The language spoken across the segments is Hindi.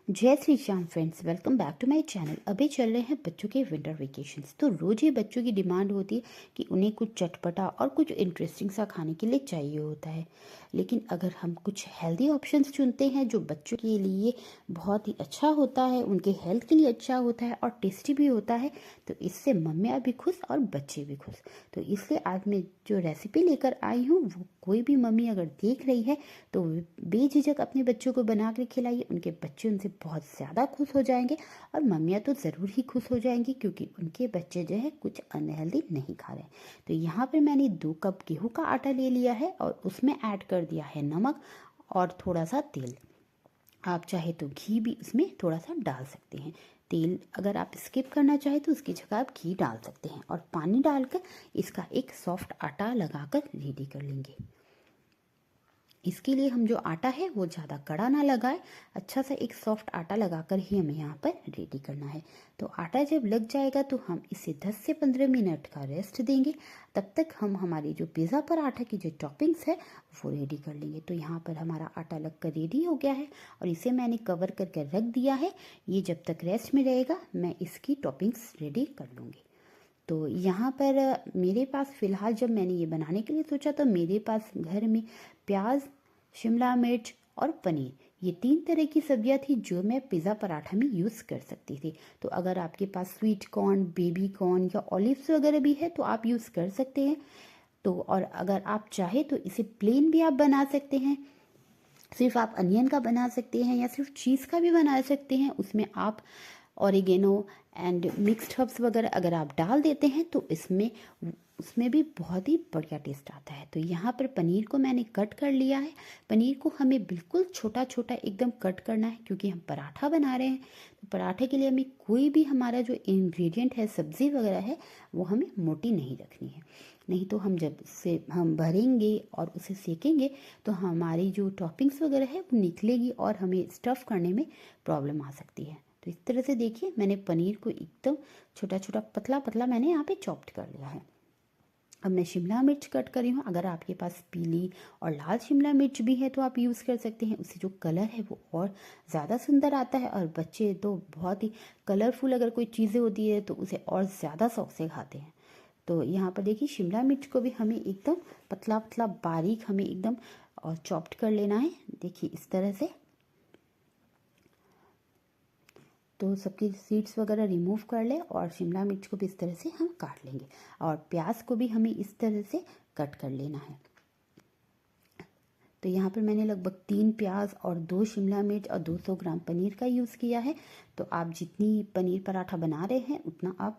जय Shri Shyam friends, welcome back to my channel. अभी चल रहे हैं बच्चों के विंटर वेकेशंस। तो रोज़ ही बच्चों की डिमांड होती है कि उन्हें कुछ चटपटा और कुछ इंटरेस्टिंग सा खाने के लिए चाहिए होता है। लेकिन अगर हम कुछ हेल्दी ऑप्शंस चुनते हैं जो बच्चों के लिए बहुत ही अच्छा होता है, उनके हेल्थ के लिए अच्छा होता है और टेस्टी भी होता है, तो इससे मम्मियाँ भी खुश और बच्चे भी खुश। तो इसलिए आज मैं जो रेसिपी लेकर आई हूँ वो कोई भी मम्मी अगर देख रही है तो बेझिझक अपने बच्चों को बना कर खिलाइए। उनके बच्चे उनसे बहुत ज़्यादा खुश हो जाएंगे और मम्मियाँ तो ज़रूर ही खुश हो जाएंगी क्योंकि उनके बच्चे जो है कुछ अनहेल्दी नहीं खा रहे हैं। तो यहाँ पर मैंने 2 कप गेहूं का आटा ले लिया है और उसमें ऐड कर दिया है नमक और थोड़ा सा तेल। आप चाहे तो घी भी उसमें थोड़ा सा डाल सकते हैं। तेल अगर आप स्किप करना चाहें तो उसकी जगह आप घी डाल सकते हैं और पानी डालकर इसका एक सॉफ्ट आटा लगाकर रेडी कर लेंगे। इसके लिए हम जो आटा है वो ज़्यादा कड़ा ना लगाए, अच्छा सा एक सॉफ्ट आटा लगाकर ही हमें यहाँ पर रेडी करना है। तो आटा जब लग जाएगा तो हम इसे 10 से 15 मिनट का रेस्ट देंगे। तब तक हम हमारी जो पिज़्ज़ा पराठा की जो टॉपिंग्स है वो रेडी कर लेंगे। तो यहाँ पर हमारा आटा लग कर रेडी हो गया है और इसे मैंने कवर करके रख दिया है। ये जब तक रेस्ट में रहेगा मैं इसकी टॉपिंग्स रेडी कर लूँगी। तो यहाँ पर मेरे पास फ़िलहाल जब मैंने ये बनाने के लिए सोचा तो मेरे पास घर में प्याज, शिमला मिर्च और पनीर, ये 3 तरह की सब्जियाँ थी जो मैं पिज़्ज़ा पराठा में यूज़ कर सकती थी। तो अगर आपके पास स्वीट कॉर्न, बेबी कॉर्न या ऑलिव्स वगैरह भी है तो आप यूज़ कर सकते हैं। तो और अगर आप चाहे तो इसे प्लेन भी आप बना सकते हैं, सिर्फ आप अनियन का बना सकते हैं या सिर्फ चीज़ का भी बना सकते हैं। उसमें आप ऑरिगेनो एंड मिक्स्ड हर्ब्स वगैरह अगर आप डाल देते हैं तो उसमें भी बहुत ही बढ़िया टेस्ट आता है। तो यहाँ पर पनीर को मैंने कट कर लिया है। पनीर को हमें बिल्कुल छोटा छोटा एकदम कट करना है क्योंकि हम पराठा बना रहे हैं। तो पराठे के लिए हमें कोई भी हमारा जो इंग्रेडिएंट है, सब्ज़ी वगैरह है, वो हमें मोटी नहीं रखनी है। नहीं तो हम जब से हम भरेंगे और उसे सेकेंगे तो हमारी जो टॉपिंग्स वगैरह है वो निकलेगी और हमें स्टफ़ करने में प्रॉब्लम आ सकती है। तो इस तरह से देखिए मैंने पनीर को एकदम छोटा छोटा पतला पतला मैंने यहाँ पे चॉप्ड कर लिया है। अब मैं शिमला मिर्च कट करी हूँ। अगर आपके पास पीली और लाल शिमला मिर्च भी है तो आप यूज़ कर सकते हैं। उससे जो कलर है वो और ज़्यादा सुंदर आता है और बच्चे तो बहुत ही कलरफुल अगर कोई चीज़ें होती है तो उसे और ज़्यादा शौक से खाते हैं। तो यहाँ पर देखिए शिमला मिर्च को भी हमें एकदम पतला पतला बारीक हमें एकदम और चॉप्ड कर लेना है। देखिए इस तरह से। तो सबकी सीड्स वगैरह रिमूव कर ले और शिमला मिर्च को भी इस तरह से हम काट लेंगे और प्याज को भी हमें इस तरह से कट कर लेना है। तो यहाँ पर मैंने लगभग 3 प्याज और 2 शिमला मिर्च और 200 ग्राम पनीर का यूज़ किया है। तो आप जितनी पनीर पराठा बना रहे हैं उतना आप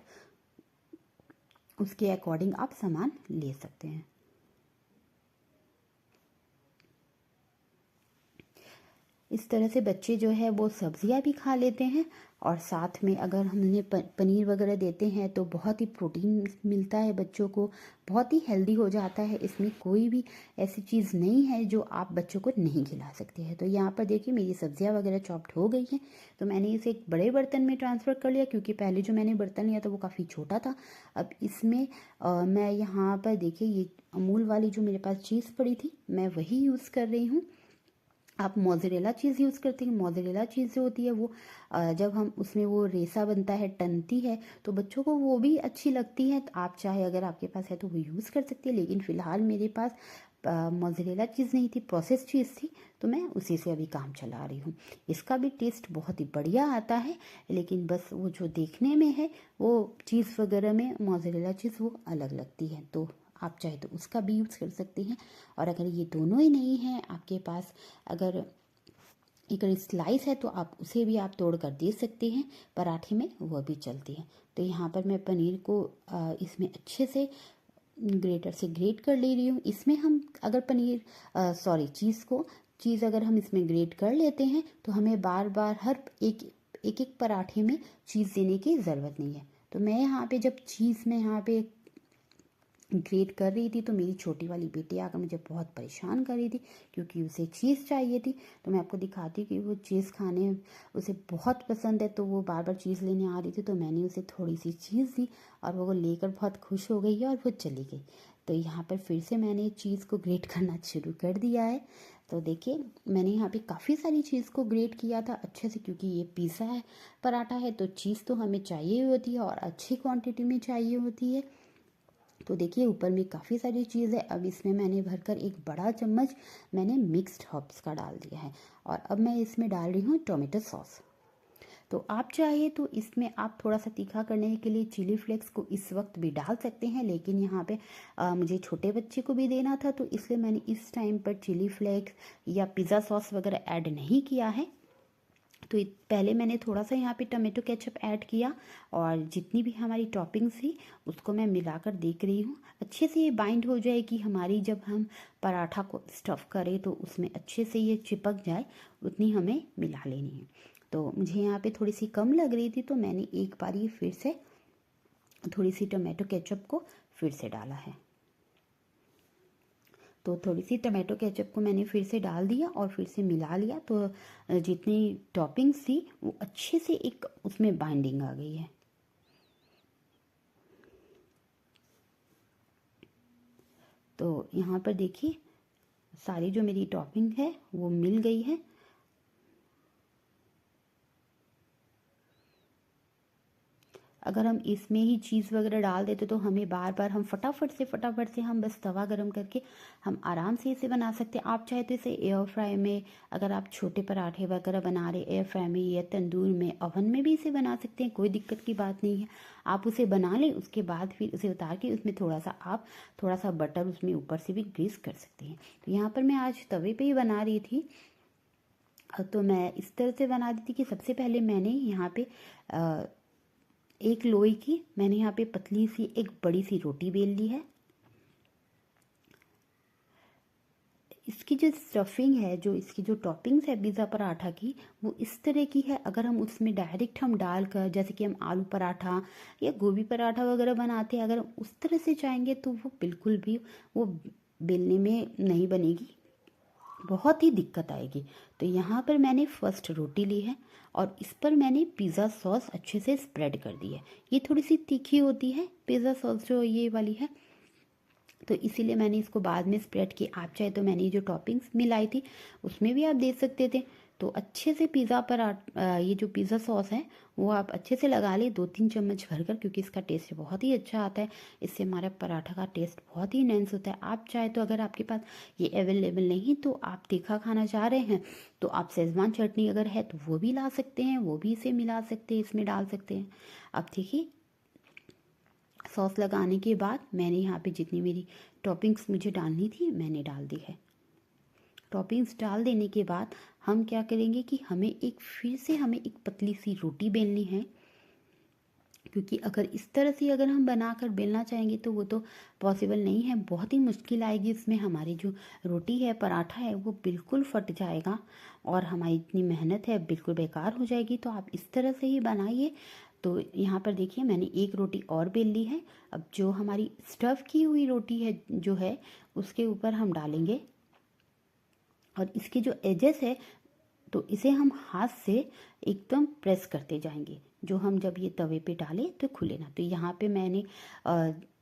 उसके अकॉर्डिंग आप सामान ले सकते हैं। इस तरह से बच्चे जो है वो सब्जियां भी खा लेते हैं और साथ में अगर हम उन्हें पनीर वगैरह देते हैं तो बहुत ही प्रोटीन मिलता है बच्चों को, बहुत ही हेल्दी हो जाता है। इसमें कोई भी ऐसी चीज़ नहीं है जो आप बच्चों को नहीं खिला सकते हैं। तो यहाँ पर देखिए मेरी सब्जियां वगैरह चॉप्ड हो गई हैं। तो मैंने इसे एक बड़े बर्तन में ट्रांसफ़र कर लिया क्योंकि पहले जो मैंने बर्तन लिया था वो काफ़ी छोटा था। अब इसमें मैं यहाँ पर देखिए ये अमूल वाली जो मेरे पास चीज़ पड़ी थी मैं वही यूज़ कर रही हूँ। आप मोज़रेला चीज़ यूज़ करते हैं। मोज़रेला चीज़ जो होती है वो जब हम उसमें वो रेसा बनता है, टनती है, तो बच्चों को वो भी अच्छी लगती है। तो आप चाहे अगर आपके पास है तो वो यूज़ कर सकते हैं। लेकिन फ़िलहाल मेरे पास मोज़रेला चीज़ नहीं थी, प्रोसेस चीज़ थी, तो मैं उसी से अभी काम चला रही हूँ। इसका भी टेस्ट बहुत ही बढ़िया आता है, लेकिन बस वो जो देखने में है वो चीज़ वगैरह में मोज़रेला चीज़ वो अलग लगती है। तो आप चाहे तो उसका भी यूज़ कर सकते हैं। और अगर ये दोनों ही नहीं है आपके पास, अगर स्लाइस है तो आप उसे भी आप तोड़ कर दे सकते हैं पराठे में, वह भी चलती है। तो यहाँ पर मैं पनीर को इसमें अच्छे से ग्रेटर से ग्रेट कर ले रही हूँ। इसमें हम अगर चीज़ अगर हम इसमें ग्रेट कर लेते हैं तो हमें बार बार हर एक पराठे में चीज़ देने की ज़रूरत नहीं है। तो मैं यहाँ पे जब चीज़ में यहाँ पे ग्रेट कर रही थी तो मेरी छोटी वाली बेटी आकर मुझे बहुत परेशान कर रही थी क्योंकि उसे चीज़ चाहिए थी। तो मैं आपको दिखाती कि वो चीज़ खाने उसे बहुत पसंद है, तो वो बार बार चीज़ लेने आ रही थी। तो मैंने उसे थोड़ी सी चीज़ दी और वो लेकर बहुत खुश हो गई है और वो चली गई। तो यहाँ पर फिर से मैंने चीज़ को ग्रेट करना शुरू कर दिया है। तो देखिए मैंने यहाँ पे काफ़ी सारी चीज़ को ग्रेट किया था अच्छे से, क्योंकि ये पिज़्ज़ा है, पराठा है, तो चीज़ तो हमें चाहिए होती है और अच्छी क्वांटिटी में चाहिए होती है। तो देखिए ऊपर में काफ़ी सारी चीज़ है। अब इसमें मैंने भरकर एक बड़ा चम्मच मैंने मिक्स्ड हर्ब्स का डाल दिया है और अब मैं इसमें डाल रही हूँ टोमेटो सॉस। तो आप चाहे तो इसमें आप थोड़ा सा तीखा करने के लिए चिली फ्लेक्स को इस वक्त भी डाल सकते हैं, लेकिन यहाँ पे मुझे छोटे बच्चे को भी देना था, तो इसलिए मैंने इस टाइम पर चिली फ्लेक्स या पिज़्ज़ा सॉस वगैरह ऐड नहीं किया है। तो पहले मैंने थोड़ा सा यहाँ पे टमाटो केचप ऐड किया और जितनी भी हमारी टॉपिंग्स थी उसको मैं मिलाकर देख रही हूँ अच्छे से ये बाइंड हो जाए कि हमारी जब हम पराठा को स्टफ़ करें तो उसमें अच्छे से ये चिपक जाए, उतनी हमें मिला लेनी है। तो मुझे यहाँ पे थोड़ी सी कम लग रही थी, तो मैंने एक बार ये फिर से थोड़ी सी टमाटो केचप को फिर से डाला है। तो थोड़ी सी टमाटो केचप को मैंने फिर से डाल दिया और फिर से मिला लिया, तो जितनी टॉपिंग्स थी वो अच्छे से एक उसमें बाइंडिंग आ गई है। तो यहाँ पर देखिए सारी जो मेरी टॉपिंग है वो मिल गई है। अगर हम इसमें ही चीज़ वगैरह डाल देते तो हमें बार बार हम फटाफट से हम बस तवा गरम करके हम आराम से इसे बना सकते हैं। आप चाहे तो इसे एयर फ्राई में, अगर आप छोटे पराठे वगैरह बना रहे एयर फ्राई में या तंदूर में, ओवन में भी इसे बना सकते हैं, कोई दिक्कत की बात नहीं है। आप उसे बना लें, उसके बाद फिर उसे उतार के उसमें थोड़ा सा बटर उसमें ऊपर से भी ग्रीस कर सकते हैं। तो यहाँ पर मैं आज तवे पर ही बना रही थी। तो मैं इस तरह से बना दी थी कि सबसे पहले मैंने यहाँ पे एक लोई की मैंने यहाँ पे पतली सी एक बड़ी सी रोटी बेल ली है। इसकी जो स्टफिंग है, जो इसकी जो टॉपिंग्स है पिज़्ज़ा पराठा की, वो इस तरह की है। अगर हम उसमें डायरेक्ट हम डालकर, जैसे कि हम आलू पराठा या गोभी पराठा वगैरह बनाते हैं, अगर हम उस तरह से चाहेंगे तो वो बिल्कुल भी वो बेलने में नहीं बनेगी, बहुत ही दिक्कत आएगी। तो यहाँ पर मैंने फर्स्ट रोटी ली है और इस पर मैंने पिज़्ज़ा सॉस अच्छे से स्प्रेड कर दी है। ये थोड़ी सी तीखी होती है पिज़्ज़ा सॉस जो ये वाली है, तो इसीलिए मैंने इसको बाद में स्प्रेड की। आप चाहे तो मैंने जो टॉपिंग्स मिलाई थी उसमें भी आप दे सकते थे। तो अच्छे से पिज़्ज़ा पर ये जो पिज़्ज़ा सॉस है वो आप अच्छे से लगा लें 2-3 चम्मच भरकर, क्योंकि इसका टेस्ट बहुत ही अच्छा आता है। इससे हमारा पराठा का टेस्ट बहुत ही इनहेंस होता है। आप चाहे तो, अगर आपके पास ये अवेलेबल नहीं तो आप तीखा खाना चाह रहे हैं तो आप शेज़वान चटनी अगर है तो वो भी ला सकते हैं, वो भी इसे मिला सकते हैं, इसमें डाल सकते हैं। अब देखिए सॉस लगाने के बाद मैंने यहाँ पे जितनी मेरी टॉपिंग्स मुझे डालनी थी मैंने डाल दी है। टॉपिंग्स डाल देने के बाद हम क्या करेंगे कि हमें एक पतली सी रोटी बेलनी है, क्योंकि अगर इस तरह से अगर हम बनाकर बेलना चाहेंगे तो वो तो पॉसिबल नहीं है, बहुत ही मुश्किल आएगी। इसमें हमारी जो रोटी है, पराठा है, वो बिल्कुल फट जाएगा और हमारी इतनी मेहनत है बिल्कुल बेकार हो जाएगी। तो आप इस तरह से ही बनाइए। तो यहाँ पर देखिए मैंने एक रोटी और बेल ली है। अब जो हमारी स्टफ़ की हुई रोटी है जो है उसके ऊपर हम डालेंगे और इसके जो एजेस है तो इसे हम हाथ से एकदम प्रेस करते जाएंगे, जो हम जब ये तवे पे डालें तो खुले ना। तो यहाँ पे मैंने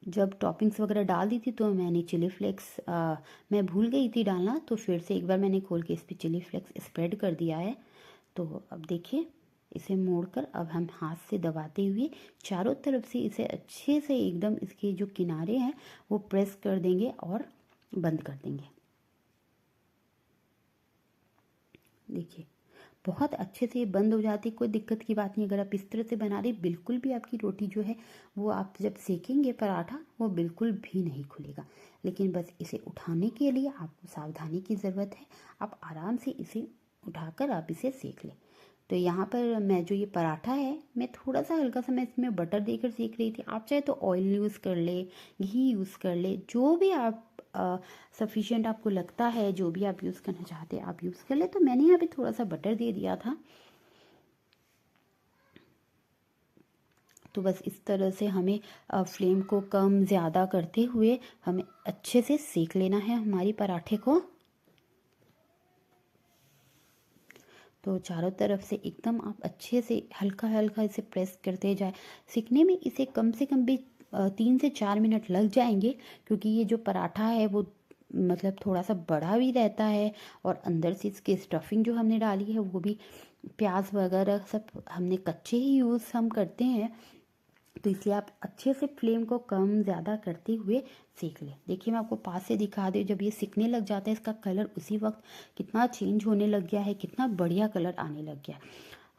जब टॉपिंग्स वगैरह डाल दी थी तो मैंने चिली फ्लेक्स मैं भूल गई थी डालना, तो फिर से एक बार मैंने खोल के इस पर चिली फ्लेक्स स्प्रेड कर दिया है। तो अब देखिए इसे मोड़कर अब हम हाथ से दबाते हुए चारों तरफ से इसे अच्छे से एकदम इसके जो किनारे हैं वो प्रेस कर देंगे और बंद कर देंगे। देखिए बहुत अच्छे से ये बंद हो जाती, कोई दिक्कत की बात नहीं। अगर आप इस तरह से बना रहे बिल्कुल भी आपकी रोटी जो है वो आप जब सेकेंगे पराठा वो बिल्कुल भी नहीं खुलेगा। लेकिन बस इसे उठाने के लिए आपको सावधानी की ज़रूरत है। आप आराम से इसे उठाकर आप इसे सेक लें। तो यहाँ पर मैं जो ये पराठा है मैं थोड़ा सा हल्का सा मैं इसमें बटर देकर सेक रही थी। आप चाहे तो ऑयल यूज़ कर ले, घी यूज़ कर ले, जो भी आप सफिशिएंट आपको लगता है, जो भी आप यूज़ करना चाहते हैं आप यूज़ कर ले। तो मैंने यहाँ पे थोड़ा सा बटर दे दिया था। तो बस इस तरह से हमें फ्लेम को कम ज़्यादा करते हुए हमें अच्छे से सेक लेना है हमारी पराठे को। तो चारों तरफ से एकदम आप अच्छे से हल्का हल्का इसे प्रेस करते जाए। सीखने में इसे कम से कम भी 3 से 4 मिनट लग जाएंगे, क्योंकि ये जो पराठा है वो मतलब थोड़ा सा बड़ा भी रहता है, और अंदर से इसकी स्टफिंग जो हमने डाली है वो भी प्याज वगैरह सब हमने कच्चे ही यूज़ हम करते हैं, तो इसलिए आप अच्छे से फ्लेम को कम ज़्यादा करते हुए सेक लें। देखिए मैं आपको पास से दिखा दूँ, जब ये सिकने लग जाता है इसका कलर उसी वक्त कितना चेंज होने लग गया है, कितना बढ़िया कलर आने लग गया।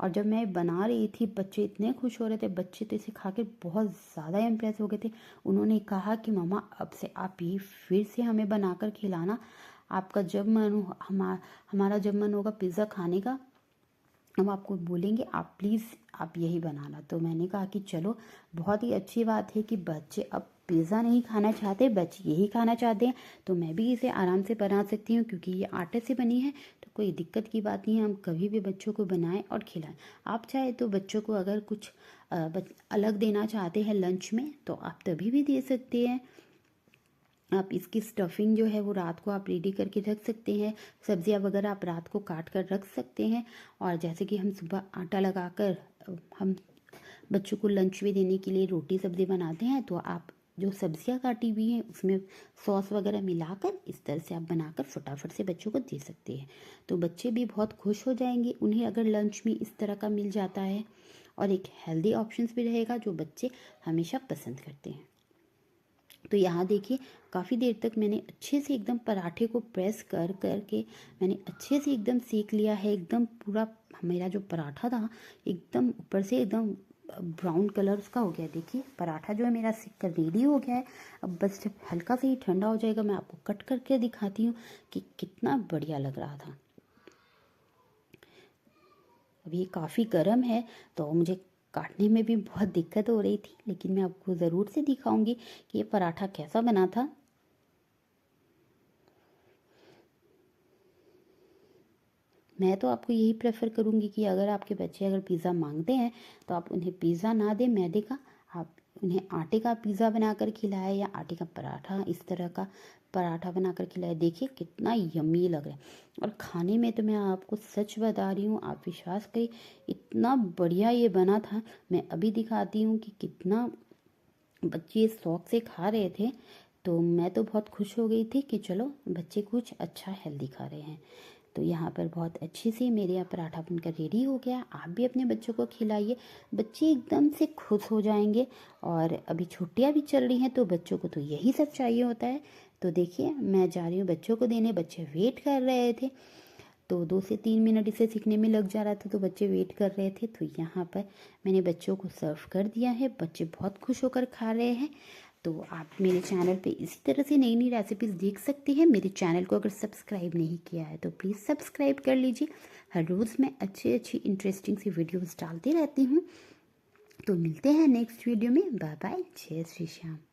और जब मैं बना रही थी बच्चे इतने खुश हो रहे थे, बच्चे तो इसे खा के बहुत ज़्यादा इम्प्रेस हो गए थे। उन्होंने कहा कि मम्मा अब से आप ये फिर से हमें बनाकर खिलाना, आपका जब मन हो, हमारा जब मन होगा पिज़्ज़ा खाने का हम आपको बोलेंगे, आप प्लीज़ आप यही बनाना। तो मैंने कहा कि चलो बहुत ही अच्छी बात है कि बच्चे अब पिज़्ज़ा नहीं खाना चाहते, बच्चे यही खाना चाहते हैं, तो मैं भी इसे आराम से बना सकती हूँ, क्योंकि ये आटे से बनी है तो कोई दिक्कत की बात नहीं है। हम कभी भी बच्चों को बनाएं और खिलाएं। आप चाहे तो बच्चों को अगर कुछ अलग देना चाहते हैं लंच में तो आप तभी भी दे सकते हैं। आप इसकी स्टफिंग जो है वो रात को आप रेडी करके रख सकते हैं, सब्जियां वगैरह आप रात को काट कर रख सकते हैं। और जैसे कि हम सुबह आटा लगाकर हम बच्चों को लंच में देने के लिए रोटी सब्ज़ी बनाते हैं, तो आप जो सब्जियां काटी हुई हैं उसमें सॉस वगैरह मिलाकर इस तरह से आप बनाकर फटाफट से बच्चों को दे सकते हैं। तो बच्चे भी बहुत खुश हो जाएंगे उन्हें अगर लंच में इस तरह का मिल जाता है, और एक हेल्दी ऑप्शंस भी रहेगा जो बच्चे हमेशा पसंद करते हैं। तो यहाँ देखिए काफ़ी देर तक मैंने अच्छे से एकदम पराठे को प्रेस कर कर के मैंने अच्छे से एकदम सेक लिया है। एकदम पूरा मेरा जो पराठा था एकदम ऊपर से एकदम ब्राउन कलर उसका हो गया। देखिए पराठा जो है मेरा सेक कर रेडी हो गया है। अब बस जब हल्का से ही ठंडा हो जाएगा मैं आपको कट करके दिखाती हूँ कि कितना बढ़िया लग रहा था। अभी ये काफ़ी गर्म है तो मुझे काटने में भी बहुत दिक्कत हो रही थी, लेकिन मैं आपको ज़रूर से दिखाऊंगी कि ये पराठा कैसा बना था। मैं तो आपको यही प्रेफर करूँगी कि अगर आपके बच्चे अगर पिज़्ज़ा मांगते हैं तो आप उन्हें पिज़्ज़ा ना दें मैदे का, आप उन्हें आटे का पिज़्ज़ा बनाकर खिलाएं या आटे का पराठा, इस तरह का पराठा बनाकर खिलाएं। देखिए कितना यम्मी लग रहा है, और खाने में तो मैं आपको सच बता रही हूँ, आप विश्वास करिए इतना बढ़िया ये बना था। मैं अभी दिखाती हूँ कि कितना बच्चे शौक से खा रहे थे। तो मैं तो बहुत खुश हो गई थी कि चलो बच्चे कुछ अच्छा हेल्दी खा रहे हैं। तो यहाँ पर बहुत अच्छे से मेरे यहाँ पराठा बनकर रेडी हो गया। आप भी अपने बच्चों को खिलाइए, बच्चे एकदम से खुश हो जाएंगे। और अभी छुट्टियाँ भी चल रही हैं तो बच्चों को तो यही सब चाहिए होता है। तो देखिए मैं जा रही हूँ बच्चों को देने, बच्चे वेट कर रहे थे, तो 2 से 3 मिनट इसे सीखने में लग जा रहा था, तो बच्चे वेट कर रहे थे। तो यहाँ पर मैंने बच्चों को सर्व कर दिया है, बच्चे बहुत खुश होकर खा रहे हैं। तो आप मेरे चैनल पे इसी तरह से नई नई रेसिपीज़ देख सकते हैं। मेरे चैनल को अगर सब्सक्राइब नहीं किया है तो प्लीज़ सब्सक्राइब कर लीजिए। हर रोज़ मैं अच्छी अच्छी इंटरेस्टिंग सी वीडियोज़ डालती रहती हूँ। तो मिलते हैं नेक्स्ट वीडियो में। बाय बाय, जय श्री श्याम।